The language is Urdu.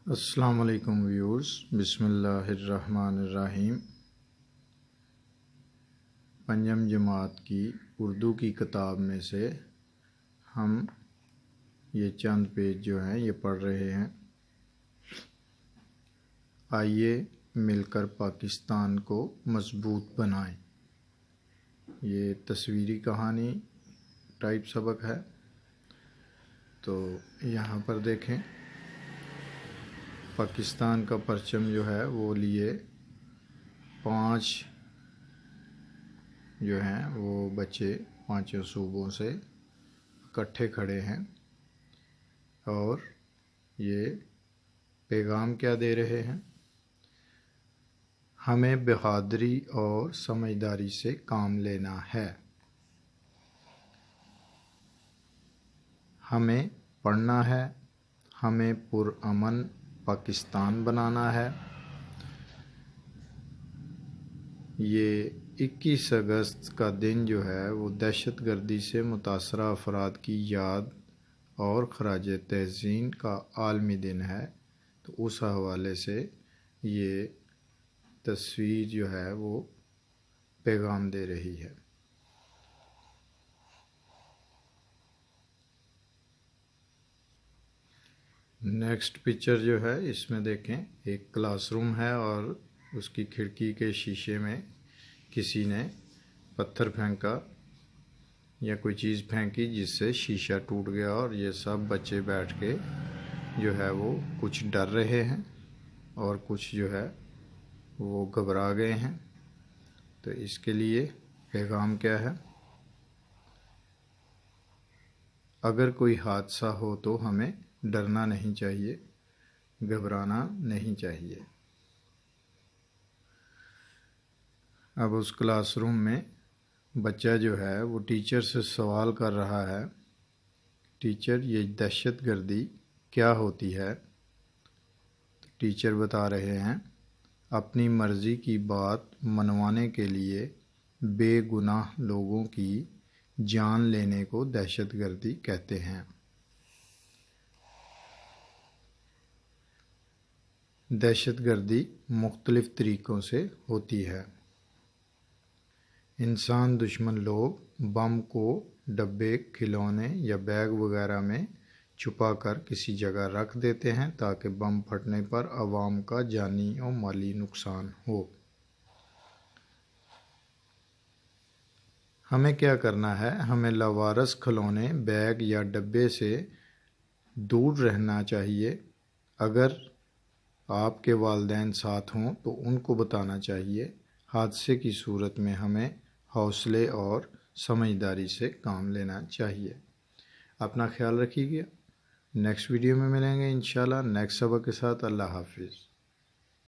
السلام علیکم ویورز، بسم اللہ الرحمن الرحیم۔ پنجم جماعت کی اردو کی کتاب میں سے ہم یہ چند پیج جو ہیں یہ پڑھ رہے ہیں۔ آئیے مل کر پاکستان کو مضبوط بنائیں۔ یہ تصویری کہانی ٹائپ سبق ہے، تو یہاں پر دیکھیں پاکستان کا پرچم جو ہے وہ لیے 5 جو ہیں وہ بچے 5 صوبوں سے اکٹھے کھڑے ہیں، اور یہ پیغام کیا دے رہے ہیں؟ ہمیں بہادری اور سمجھداری سے کام لینا ہے، ہمیں پڑھنا ہے، ہمیں پرامن پاکستان بنانا ہے۔ یہ 21 اگست کا دن جو ہے وہ دہشت گردی سے متاثرہ افراد کی یاد اور خراج تحسین کا عالمی دن ہے، تو اس حوالے سے یہ تصویر جو ہے وہ پیغام دے رہی ہے۔ نیکسٹ پکچر جو ہے اس میں دیکھیں ایک کلاس روم ہے، اور اس کی کھڑکی کے شیشے میں کسی نے پتھر پھینکا یا کوئی چیز پھینکی جس سے شیشہ ٹوٹ گیا، اور یہ سب بچے بیٹھ کے جو ہے وہ کچھ ڈر رہے ہیں اور کچھ جو ہے وہ گھبرا گئے ہیں۔ تو اس کے لیے پیغام کیا ہے؟ اگر کوئی حادثہ ہو تو ہمیں ڈرنا نہیں چاہیے، گھبرانا نہیں چاہیے۔ اب اس کلاس روم میں بچہ جو ہے وہ ٹیچر سے سوال کر رہا ہے، ٹیچر یہ دہشت گردی کیا ہوتی ہے؟ ٹیچر بتا رہے ہیں اپنی مرضی کی بات منوانے کے لیے بے گناہ لوگوں کی جان لینے کو دہشت گردی کہتے ہیں۔ دہشت گردی مختلف طریقوں سے ہوتی ہے۔ انسان دشمن لوگ بم کو ڈبے، کھلونے یا بیگ وغیرہ میں چھپا کر کسی جگہ رکھ دیتے ہیں تاکہ بم پھٹنے پر عوام کا جانی اور مالی نقصان ہو۔ ہمیں کیا کرنا ہے؟ ہمیں لاوارث کھلونے، بیگ یا ڈبے سے دور رہنا چاہیے۔ اگر آپ کے والدین ساتھ ہوں تو ان کو بتانا چاہیے۔ حادثے کی صورت میں ہمیں حوصلے اور سمجھداری سے کام لینا چاہیے۔ اپنا خیال رکھیے گا۔ نیکسٹ ویڈیو میں ملیں گے انشاءاللہ نیکسٹ سبق کے ساتھ۔ اللہ حافظ۔